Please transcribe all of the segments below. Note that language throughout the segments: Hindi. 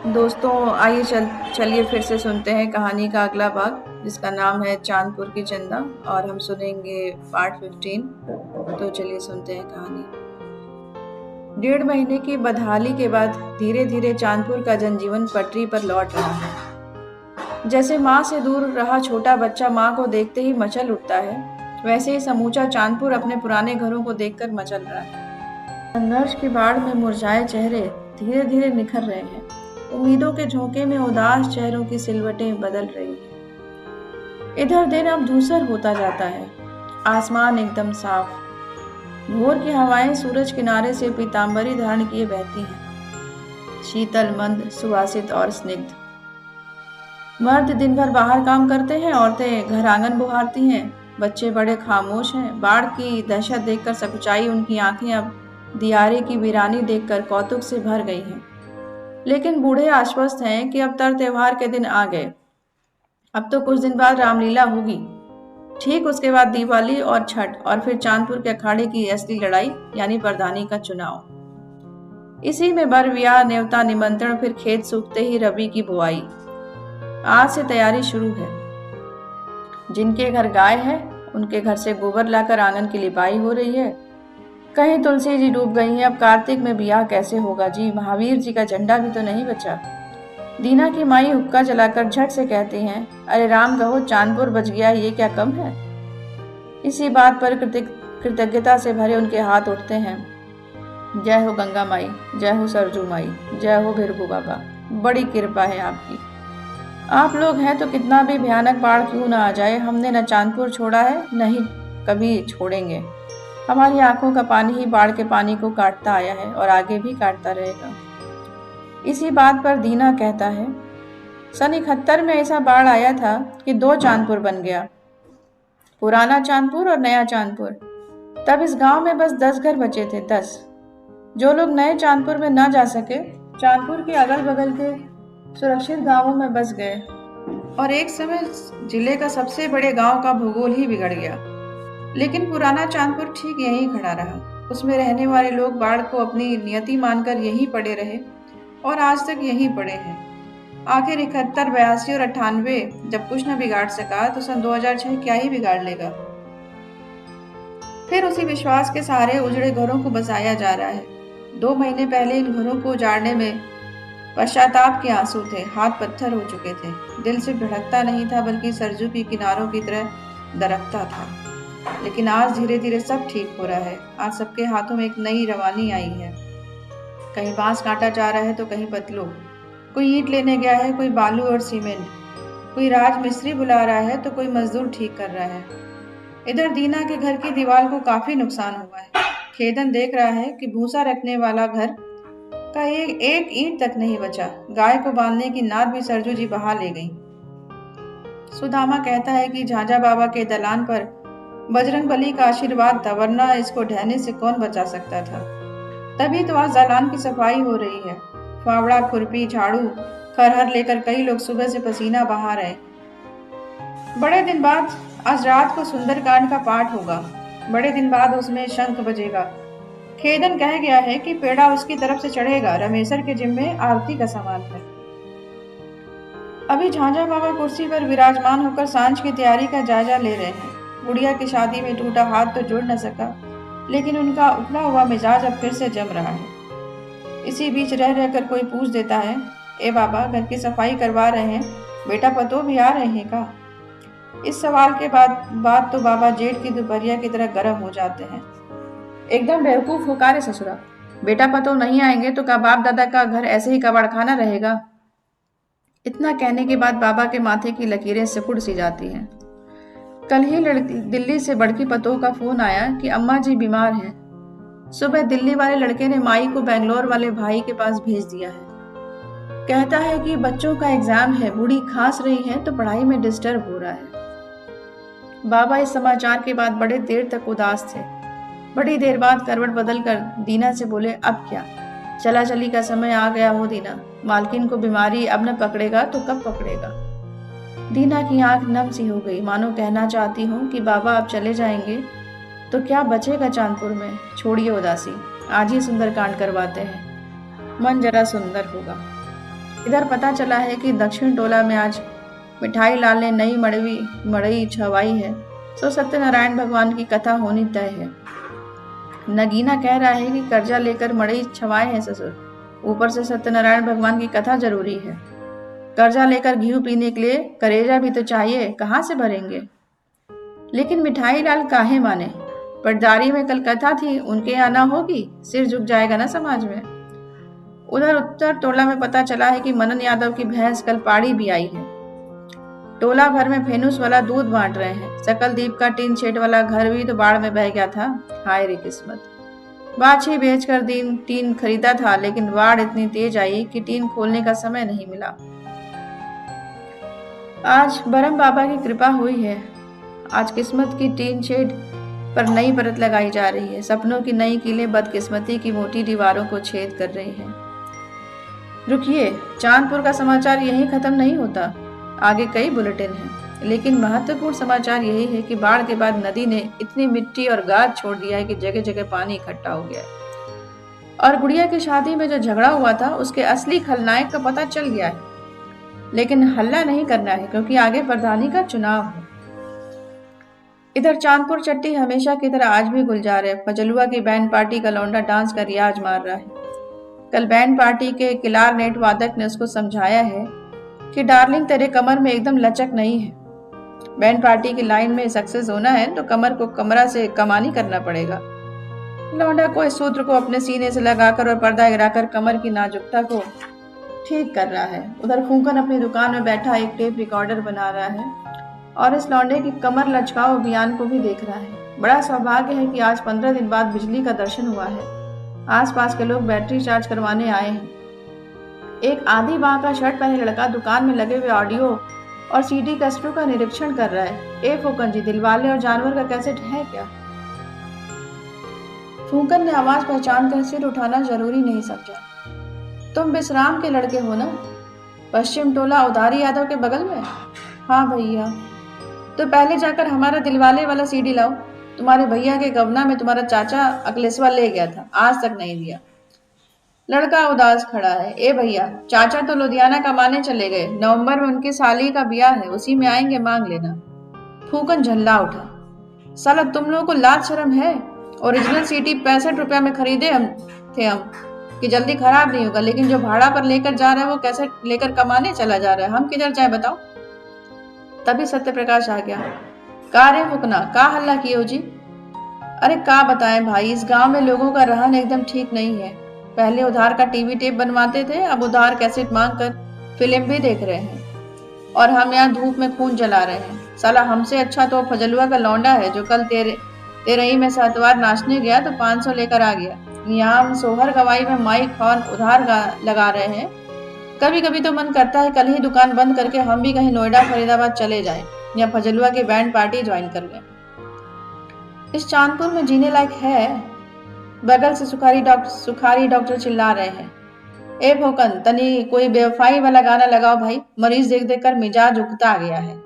दोस्तों आइए चलिए फिर से सुनते हैं कहानी का अगला भाग जिसका नाम है चांदपुर की चंदा। और हम सुनेंगे पार्ट 15। तो चलिए सुनते हैं कहानी। 1.5 महीने की बदहाली के बाद धीरे धीरे चांदपुर का जनजीवन पटरी पर लौट रहा है। जैसे माँ से दूर रहा छोटा बच्चा माँ को देखते ही मचल उठता है, वैसे ही समूचा चांदपुर अपने पुराने घरों को देखकर मचल रहा है। संघर्ष की बाढ़ में मुरझाए चेहरे धीरे धीरे निखर रहे हैं। उम्मीदों के झोंके में उदास चेहरों की सिलवटें बदल रही हैं। इधर दिन अब धूसर होता जाता है। आसमान एकदम साफ। भोर की हवाएं सूरज किनारे से पीतांबरी धारण किए बहती हैं, शीतल, मंद, सुवासित और स्निग्ध। मर्द दिन भर बाहर काम करते हैं, औरतें घर आंगन बुहारती हैं। बच्चे बड़े खामोश हैं। बाढ़ की दहशत देखकर सकुचाई उनकी आंखें अब दियारे की वीरानी देखकर कौतुक से भर गई हैं। लेकिन बूढ़े आश्वस्त हैं कि अब तर त्योहार के दिन आ गए। अब तो कुछ दिन बाद रामलीला होगी, ठीक उसके बाद दिवाली और छठ, और फिर चांदपुर के अखाड़े की असली लड़ाई यानी प्रधानी का चुनाव। इसी में बर ब्याह, न्योता, निमंत्रण, फिर खेत सूखते ही रबी की बुआई। आज से तैयारी शुरू है। जिनके घर गाय है उनके घर से गोबर लाकर आंगन की लिपाई हो रही है। कहीं तुलसी जी डूब गई हैं। अब कार्तिक में बियाह कैसे होगा जी? महावीर जी का झंडा भी तो नहीं बचा। दीना की माई हुक्का जलाकर झट से कहती हैं, अरे राम कहो, चांदपुर बच गया, ये क्या कम है? इसी बात पर कृतज्ञता से भरे उनके हाथ उठते हैं। जय हो गंगा माई, जय हो सरजू माई, जय हो भिरगु बाबा, बड़ी कृपा है आपकी। आप लोग हैं तो कितना भी भयानक बाढ़ क्यों ना आ जाए, हमने न चांदपुर छोड़ा है, न ही कभी छोड़ेंगे। हमारी आंखों का पानी ही बाढ़ के पानी को काटता आया है और आगे भी काटता रहेगा। इसी बात पर दीना कहता है, सन 71 में ऐसा बाढ़ आया था कि 2 चांदपुर बन गया, पुराना चांदपुर और नया चांदपुर। तब इस गांव में बस 10 घर बचे थे, 10। जो लोग नए चांदपुर में न जा सके, चांदपुर के अगल बगल के सुरक्षित गांवों में बस गए। और एक समय जिले का सबसे बड़े गांव का भूगोल ही बिगड़ गया। लेकिन पुराना चांदपुर ठीक यहीं खड़ा रहा। उसमें रहने वाले लोग बाढ़ को अपनी नियति मानकर यहीं पड़े रहे और आज तक यहीं पड़े हैं। आखिर 71, 82 और 98 जब कुछ न बिगाड़ सका तो सन 2006 क्या ही बिगाड़ लेगा। फिर उसी विश्वास के सहारे उजड़े घरों को बसाया जा रहा है। 2 महीने पहले इन घरों को उजाड़ने में पश्चाताप के आंसू थे, हाथ पत्थर हो चुके थे। दिल सिर्फ धड़कता नहीं था बल्कि सरजू की किनारों की तरह दरकता था। लेकिन आज धीरे धीरे सब ठीक हो रहा है। आज सबके हाथों में एक नई रवानी आई है। कहीं बांस काटा जा रहा है तो कहीं पतलू। कोई ईंट लेने गया है, कोई बालू और सीमेंट। कोई राज मिस्त्री बुला रहा है तो कोई मजदूर ठीक कर रहा है। इधर दीना के घर की दीवार को काफी नुकसान हुआ है। खेदन देख रहा है कि भूसा रखने वाला घर का एक ईंट तक नहीं बचा। गाय को बांधने की नाद भी सरजू जी बहा ले गई। सुदामा कहता है कि झांझा बाबा के दलान पर बजरंग बली का आशीर्वाद था, वरना इसको ढहने से कौन बचा सकता था। तभी तो आज दालान की सफाई हो रही है। फावड़ा, खुरपी, झाड़ू, खरहर लेकर कई लोग सुबह से पसीना बहा रहे। बड़े दिन बाद आज रात को सुंदरकांड का पाठ होगा। बड़े दिन बाद उसमें शंख बजेगा। खेदन कह गया है कि पेड़ा उसकी तरफ से चढ़ेगा। रमेशर के जिम्मे आरती का सामान है। अभी झांझा बाबा कुर्सी पर विराजमान होकर सांझ की तैयारी का जायजा ले रहे हैं। गुड़िया की शादी में टूटा हाथ तो जुड़ न सका, लेकिन उनका उखड़ा हुआ मिजाज अब फिर से जम रहा है। इसी बीच रह रहकर कोई पूछ देता है, ए बाबा, घर की सफाई करवा रहे हैं, बेटा पतो भी आ रहे हैं का? इस सवाल के बाद तो बाबा जेठ की दोपहरिया की तरह गर्म हो जाते हैं। एकदम बेवकूफ हो का रे ससुरा? बेटा पतो नहीं आएंगे तो क्या बाप दादा का घर ऐसे ही कबाड़ खाना रहेगा? इतना कहने के बाद बाबा के माथे की लकीरें सिकुड़ सी जाती हैं। कल ही दिल्ली से बड़की पतोह का फोन आया कि अम्मा जी बीमार हैं। सुबह दिल्ली वाले लड़के ने माई को बेंगलोर वाले भाई के पास भेज दिया है। कहता है कि बच्चों का एग्जाम है, बूढ़ी खांस रही है तो पढ़ाई में डिस्टर्ब हो रहा है। बाबा इस समाचार के बाद बड़े देर तक उदास थे। बड़ी देर बाद करवट बदल कर दीना से बोले, अब क्या? चला चली का समय आ गया हो दीना। मालकिन को बीमारी अब न पकड़ेगा तो कब पकड़ेगा? दीना की आंख नम सी हो गई, मानो कहना चाहती हूँ कि बाबा अब चले जाएंगे तो क्या बचेगा चांदपुर में। छोड़िए उदासी, आज ही सुंदरकांड करवाते हैं, मन जरा सुंदर होगा। इधर पता चला है कि दक्षिण टोला में आज मिठाई लाल ने नई मड़ई छवाई है, तो सत्यनारायण भगवान की कथा होनी तय है। नगीना कह रहा है कि कर्जा लेकर मड़ई छवाए हैं ससुर, ऊपर से सत्यनारायण भगवान की कथा जरूरी है। कर्जा लेकर घी पीने के लिए करेजा भी तो चाहिए, कहाँ से भरेंगे? लेकिन मिठाई लाल काहे माने? पटदारी में कल कथा थी, उनके आना होगी, सिर झुक जाएगा ना समाज में। उधर उत्तर टोला में पता चला है कि मनन यादव की भैंस कल पाड़ी भी आई है। टोला भर में फेनुस वाला दूध बांट रहे हैं। सकलदीप का टीन शेड वाला घर भी तो बाढ़ में बह गया था। हाय रे किस्मत। बाछी बेचकर टीन खरीदा था, लेकिन बाढ़ इतनी तेज आई कि टीन खोलने का समय नहीं मिला। आज बरम बाबा की कृपा हुई है। आज किस्मत की टीन शेड पर नई परत लगाई जा रही है। सपनों की नई कीलें बदकिस्मती की मोटी दीवारों को छेद कर रही हैं। रुकिए, चांदपुर का समाचार यहीं खत्म नहीं होता, आगे कई बुलेटिन हैं। लेकिन महत्वपूर्ण समाचार यही है कि बाढ़ के बाद नदी ने इतनी मिट्टी और गाद छोड़ दिया है कि जगह जगह पानी इकट्ठा हो गया है। और गुड़िया की शादी में जो झगड़ा हुआ था, उसके असली खलनायक का पता चल गया है। लेकिन हल्ला नहीं करना है, क्योंकि आगे प्रधानी का चुनाव है। इधर चांदपुर चट्टी हमेशा की तरह आज भी गुलजार है। फजलुआ की बैंड पार्टी का लौंडा डांस का रियाज मार रहा है। कल बैंड पार्टी के किलारनेट वादक ने उसको समझाया है कि डार्लिंग, तेरे कमर में एकदम लचक नहीं है। बैंड पार्टी की लाइन में सक्सेस होना है तो कमर को कमरा से कमानी करना पड़ेगा। लौंडा को इस सूत्र को अपने सीने से लगाकर और पर्दा गिराकर कमर की नाजुकता को ठीक कर रहा है। उधर फूंकन अपनी दुकान में बैठा एक टेप रिकॉर्डर बना रहा है और इस लौंडे की कमर लचकाओ अभियान को भी देख रहा है। बड़ा सौभाग्य है कि आज 15 दिन बाद बिजली का दर्शन हुआ है। आसपास के लोग बैटरी चार्ज करवाने आए हैं। एक आधी बांह का शर्ट पहने लड़का दुकान में लगे हुए ऑडियो और सीडी कैसेटों का निरीक्षण कर रहा है। ए फूकन जी, दिलवाले और जानवर का कैसेट है क्या? फूकन ने आवाज पहचान कर सिर उठाना जरूरी नहीं समझा। तुम विश्राम के लड़के हो ना? पश्चिम टोला उधारी यादव के बगल में? हाँ भैया। तो पहले जाकर हमारा दिलवाले वाला सीडी लाओ। तुम्हारे भैया के गवना में तुम्हारा चाचा अकलेसवा ले गया था, आज तक नहीं दिया। लड़का उदास खड़ा है। ए भैया, चाचा तो लुधियाना कमाने चले गए। नवंबर में उनकी साली का ब्याह है, उसी में आएंगे, मांग लेना। फूकन झल्ला उठा। साला तुम लोगों को लाज शर्म है? ओरिजिनल सीडी 65 रुपया में खरीदे हम कि जल्दी खराब नहीं होगा, लेकिन जो भाड़ा पर लेकर जा रहा है वो कैसे लेकर कमाने चला जा रहा है। हम किधर जाए बताओ? तभी सत्यप्रकाश आ गया। का रे फुकना, का हल्ला किए हो जी? अरे का बताएं भाई, इस गांव में लोगों का रहन एकदम ठीक नहीं है। पहले उधार का टीवी टेप बनवाते थे, अब उधार कैसेट मांग कर फिल्म भी देख रहे हैं। और हम यहाँ धूप में खून जला रहे हैं। साला हमसे अच्छा तो फजलुआ का लौंडा है, जो कल तेरही में सातवार नाचने गया तो 500 लेकर आ गया। यहाँ हम सोहर गवाई में माइक हॉर्न उधार लगा रहे हैं। कभी कभी तो मन करता है कल ही दुकान बंद करके हम भी कहीं नोएडा फरीदाबाद चले जाएं या फजलुआ की बैंड पार्टी ज्वाइन कर लें। इस चांदपुर में जीने लायक है? बगल से सुखारी डॉक्टर चिल्ला रहे हैं। ए भोकन, तनी कोई बेवफाई वाला गाना लगाओ भाई, मरीज देख देख कर मिजाज उगता आ गया है।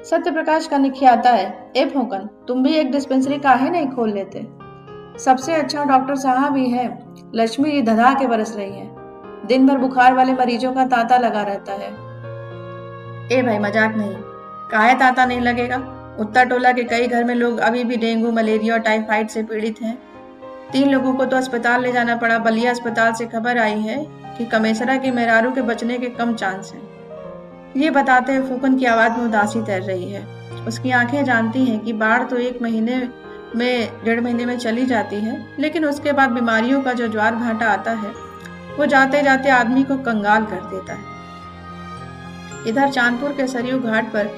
सत्यप्रकाश का निखियाता है। ए भोकन, तुम भी एक डिस्पेंसरी काहे नहीं खोल लेते? सबसे अच्छा डॉक्टर साहब ही है। लक्ष्मी जी धधा के बरस रही है। दिन भर बुखार वाले मरीजों का तांता लगा रहता है। ए भाई, मजाक नहीं। काहे तांता नहीं लगेगा? उत्तर टोला के कई घर में लोग अभी भी डेंगू, मलेरिया और टाइफाइड से पीड़ित हैं। 3 लोगों को तो अस्पताल ले जाना पड़ा। बलिया अस्पताल से खबर आई है कि कमेसरा की मेहरारू के बचने के कम चांस हैं। ये बताते हुए फूकन की आवाज में उदासी तैर रही है। उसकी आंखें जानती हैं कि बाढ़ तो 1 महीने में 1.5 महीने में चली जाती है, लेकिन उसके बाद बीमारियों का जो ज्वार भाटा आता है वो जाते जाते आदमी को कंगाल कर देता है। इधर चांदपुर के सरयू घाट पर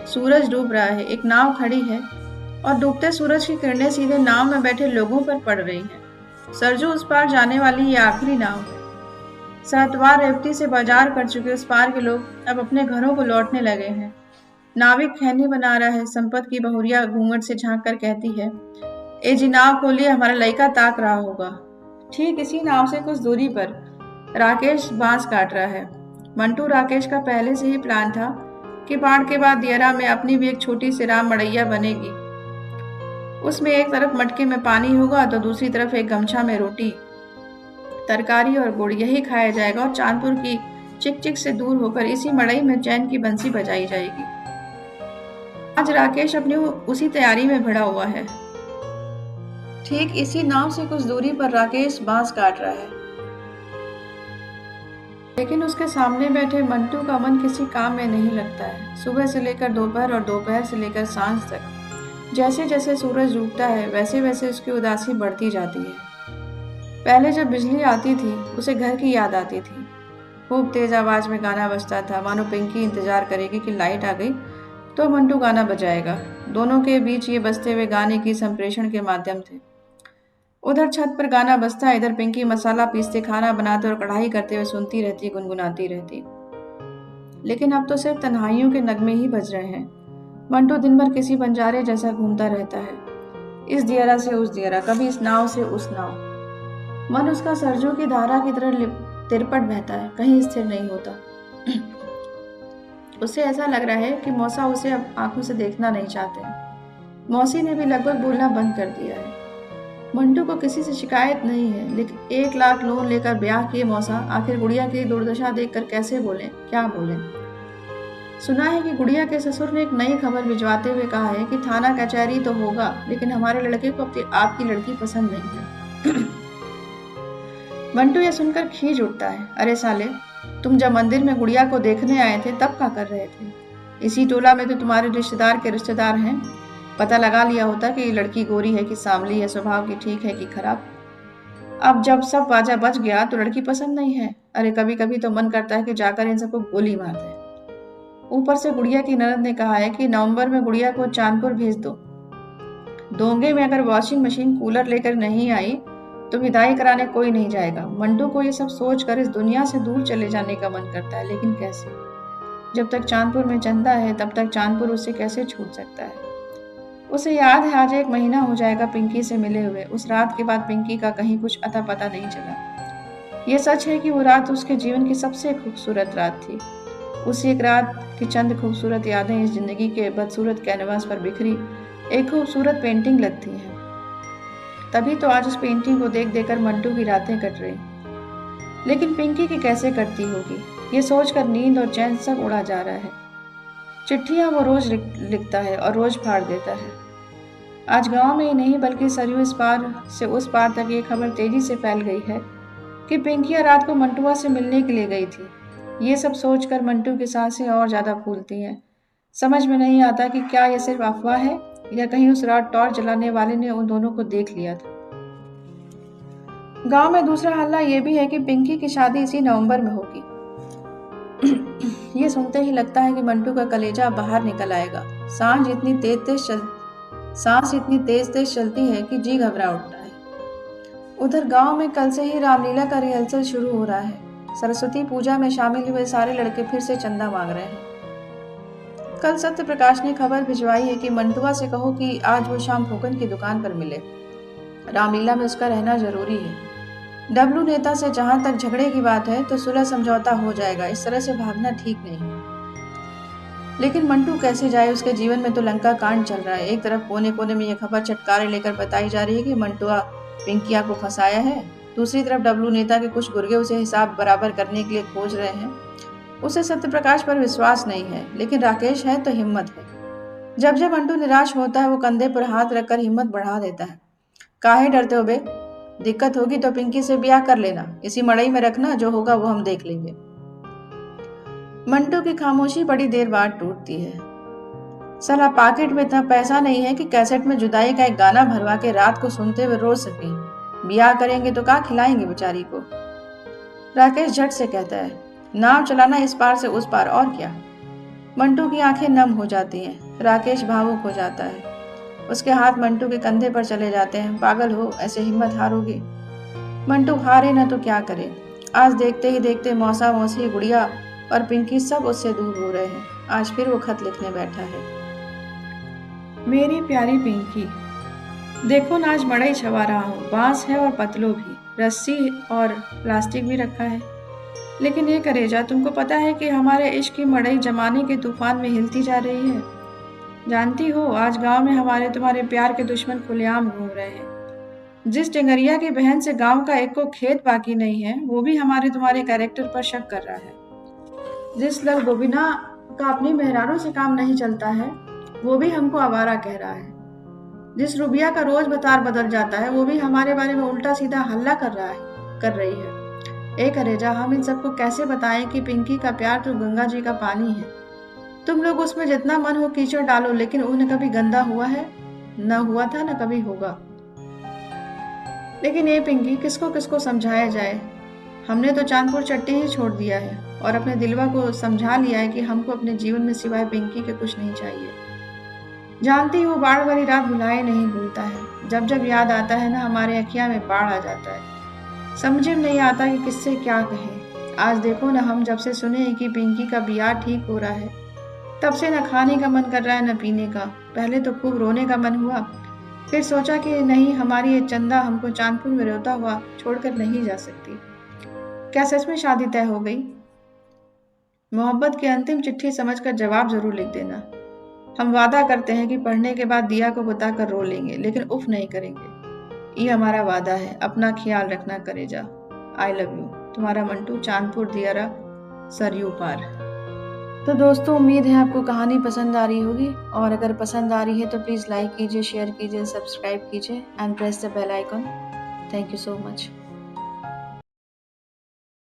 सूरज डूब रहा है। एक नाव खड़ी है और डूबते सूरज की किरणें सीधे नाव में बैठे लोगों पर पड़ रही हैं। सरजू उस पार जाने वाली ये आखिरी नाव है। सातवार रेवती से बाजार कर चुके उस पार के लोग अब अपने घरों को लौटने लगे हैं। नाविक खैनी बना रहा है। संपत की बहुरिया घूंघट से झांक कर कहती है, ए जी नाव खोलिए, हमारा लड़का ताक रहा होगा। ठीक इसी नाव से कुछ दूरी पर राकेश बांस काट रहा है। मंटू राकेश का पहले से ही प्लान था कि बाढ़ के बाद दियरा में अपनी भी एक छोटी सी राम मड़ैया बनेगी। उसमें एक तरफ मटके में पानी होगा तो दूसरी तरफ एक गमछा में रोटी, तरकारी और गुड़, यही खाया जाएगा और चांदपुर की चिक चिक से दूर होकर इसी मड़ई में चैन की बंसी बजाई जाएगी। आज राकेश अपनी उसी तैयारी में भिड़ा हुआ है। ठीक इसी नाव से कुछ दूरी पर राकेश बांस काट रहा है, लेकिन उसके सामने बैठे मंटू का मन किसी काम में नहीं लगता है। सुबह से लेकर दोपहर और दोपहर से लेकर सांझ तक जैसे जैसे सूरज डूबता है वैसे वैसे उसकी उदासी बढ़ती जाती है। पहले जब बिजली आती थी उसे घर की याद आती थी। खूब तेज आवाज में गाना बजता था, मानो पिंकी इंतजार करेगी कि लाइट आ गई तो मंटू गाना बजाएगा। दोनों के बीच ये बजते हुए गाने की संप्रेषण के माध्यम थे। उधर छत पर गाना बजता, इधर पिंकी मसाला पीसते, खाना बनाते और कढ़ाई करते हुए सुनती रहती, गुनगुनाती रहती। लेकिन अब तो सिर्फ तन्हाइयों के नगमे ही बज रहे हैं। मंटू दिन भर किसी बंजारे जैसा घूमता रहता है, इस दियारा से उस दियारा, कभी इस नाव से उस नाव। मन उसका सरजू की धारा की तरह तिरपट बहता है, कहीं स्थिर नहीं होता। उसे ऐसा लग रहा है कि मौसा उसे अब आंखों से देखना नहीं चाहते। मौसी ने भी लगभग बोलना बंद कर दिया है। मंटू को किसी से शिकायत नहीं है, लेकिन 1 लाख लोन लेकर ब्याह किए मौसा आखिर गुड़िया की दुर्दशा देखकर कैसे बोले, क्या बोले। सुना है कि गुड़िया के ससुर ने एक नई खबर भिजवाते हुए कहा है कि थाना कचहरी तो होगा, लेकिन हमारे लड़के को आपकी लड़की पसंद नहीं है। मंटू यह सुनकर खींच उठता है। अरे साले, तुम जब मंदिर में गुड़िया को देखने आए थे तब क्या कर रहे थे? इसी टोला में तो तुम्हारे रिश्तेदार के रिश्तेदार हैं। पता लगा लिया होता कि ये लड़की गोरी है कि सांवली है, स्वभाव की ठीक है कि खराब। अब जब सब बाजा बच गया तो लड़की पसंद नहीं है। अरे कभी कभी तो मन करता है कि जाकर इन सबको गोली मार दे। ऊपर से गुड़िया की ननद ने कहा है कि नवंबर में गुड़िया को चांदपुर भेज दो। दोंगे में अगर वॉशिंग मशीन कूलर लेकर नहीं आई तो विदाई कराने कोई नहीं जाएगा। मंटू को ये सब सोचकर इस दुनिया से दूर चले जाने का मन करता है, लेकिन कैसे? जब तक चांदपुर में चंदा है तब तक चांदपुर उससे कैसे छूट सकता है? उसे याद है आज 1 महीना हो जाएगा पिंकी से मिले हुए। उस रात के बाद पिंकी का कहीं कुछ अता पता नहीं चला। ये सच है कि वो रात उसके जीवन की सबसे खूबसूरत रात थी। उस एक रात की चंद खूबसूरत यादें इस जिंदगी के बदसूरत कैनवास पर बिखरी एक खूबसूरत पेंटिंग लगती हैं। तभी तो आज उस पेंटिंग को देख देकर मंटू की रातें कट रही। लेकिन पिंकी की कैसे कटती होगी, ये सोचकर नींद और चैन सब उड़ा जा रहा है। चिट्ठियां वो रोज लिखता है और रोज फाड़ देता है। आज गांव में ही नहीं बल्कि सरयू इस पार से उस पार तक ये खबर तेजी से फैल गई है कि पिंकिया रात को मंटुआ से मिलने के लिए गई थी। ये सब सोचकर मंटू की सांसें और ज्यादा फूलती हैं। समझ में नहीं आता कि क्या यह सिर्फ अफवाह है या कहीं उस रात टॉर्च जलाने वाले ने उन दोनों को देख लिया था। गांव में दूसरा हल्ला ये भी है कि पिंकी की शादी इसी नवंबर में होगी। ये सुनते ही लगता है कि मंटू का कलेजा बाहर निकल आएगा। सांस इतनी तेज तेज चलती है कि जी घबरा उठता है। उधर गांव में कल से ही रामलीला का रिहर्सल शुरू हो रहा है। सरस्वती पूजा में शामिल हुए सारे लड़के फिर से चंदा मांग रहे हैं। कल सत्य प्रकाश ने खबर भिजवाई है कि मंटुआ से कहो कि आज वो शाम फूकन की दुकान पर मिले। रामलीला में उसका रहना जरूरी है। डब्लू नेता से जहां तक झगड़े की बात है तो सुलह समझौता हो जाएगा। इस तरह से भागना ठीक नहीं। लेकिन मंटू कैसे जाए? उसके जीवन में तो लंका कांड चल रहा है। एक तरफ कोने कोने में यह खबर चटकारे लेकर बताई जा रही है कि मंटुआ पिंकिया को फंसाया है। दूसरी तरफ डब्लू नेता के कुछ गुर्गे उसे हिसाब बराबर करने के लिए खोज रहे हैं। उसे सत्य प्रकाश पर विश्वास नहीं है, लेकिन राकेश है तो हिम्मत है। जब जब मंटू निराश होता है वो कंधे पर हाथ रखकर हिम्मत बढ़ा देता है। काहे डरते हो बे? दिक्कत होगी तो पिंकी से ब्याह कर लेना, इसी मड़ई में रखना, जो होगा वो हम देख लेंगे। मंटू की खामोशी बड़ी देर बाद टूटती है। साला पाकेट में इतना पैसा नहीं है कि कैसेट में जुदाई का एक गाना भरवा के रात को सुनते हुए रो सके। ब्याह करेंगे तो क्या खिलाएंगे बेचारी को? राकेश झट से कहता है, नाव चलाना इस पार से उस पार, और क्या। मंटू की आंखें नम हो जाती हैं। राकेश भावुक हो जाता है। उसके हाथ मंटू के कंधे पर चले जाते हैं। पागल हो, ऐसे हिम्मत हारोगे? मंटू हारे न तो क्या करे। आज देखते ही देखते मौसा मौसी गुड़िया और पिंकी सब उससे दूर हो रहे हैं। आज फिर वो खत लिखने बैठा है। मेरी प्यारी पिंकी, देखो ना आज मड़ई छवा रहा हूँ। बांस है और पतलो भी, रस्सी और प्लास्टिक भी रखा है। लेकिन ये करेजा, तुमको पता है कि हमारे इश्क की मड़ई जमाने के तूफान में हिलती जा रही है। जानती हो, आज गांव में हमारे तुम्हारे प्यार के दुश्मन खुलेआम घूम रहे हैं। जिस टेंगरिया की बहन से गांव का एक को खेत बाकी नहीं है, वो भी हमारे तुम्हारे कैरेक्टर पर शक कर रहा है। जिस लड़ गोबिना का अपनी मेहरारों से काम नहीं चलता है, वो भी हमको आवारा कह रहा है। जिस रुबिया का रोज बतार बदल जाता है, वो भी हमारे बारे में उल्टा सीधा हल्ला कर रही है। एक अरेजा, हम इन सबको कैसे बताएं कि पिंकी का प्यार तो गंगा जी का पानी है। तुम लोग उसमें जितना मन हो कीचड़ डालो, लेकिन उन्हें कभी गंदा हुआ है? न हुआ था, न कभी होगा। लेकिन ये पिंकी, किसको किसको समझाया जाए? हमने तो चांदपुर चट्टी ही छोड़ दिया है और अपने दिलवा को समझा लिया है कि हमको अपने जीवन में सिवाय पिंकी के कुछ नहीं चाहिए। जानती वो बाढ़ वाली रात भुलाए नहीं भूलता है। जब जब याद आता है ना, हमारे अखियां में बाढ़ आ जाता है। समझ में नहीं आता कि किससे क्या कहें। आज देखो ना, हम जब से सुने हैं कि पिंकी का ब्याह ठीक हो रहा है, तब से न खाने का मन कर रहा है न पीने का। पहले तो खूब रोने का मन हुआ, फिर सोचा कि नहीं, हमारी ये चंदा हमको चांदपुर में रोता हुआ छोड़कर नहीं जा सकती। क्या सच में शादी तय हो गई? मोहब्बत की अंतिम चिट्ठी समझकर जवाब जरूर लिख देना। हम वादा करते हैं कि पढ़ने के बाद दिया को बताकर रो लेंगे, लेकिन उफ नहीं करेंगे। ये हमारा वादा है। अपना ख्याल रखना करेजा। I love you. तुम्हारा मंटू, चांदपुर दियारा, सरयू पार। तो दोस्तों, उम्मीद है आपको कहानी पसंद आ रही होगी, और अगर पसंद आ रही है तो प्लीज़ लाइक कीजिए, शेयर कीजिए, सब्सक्राइब कीजिए and press the bell icon. Thank you so much.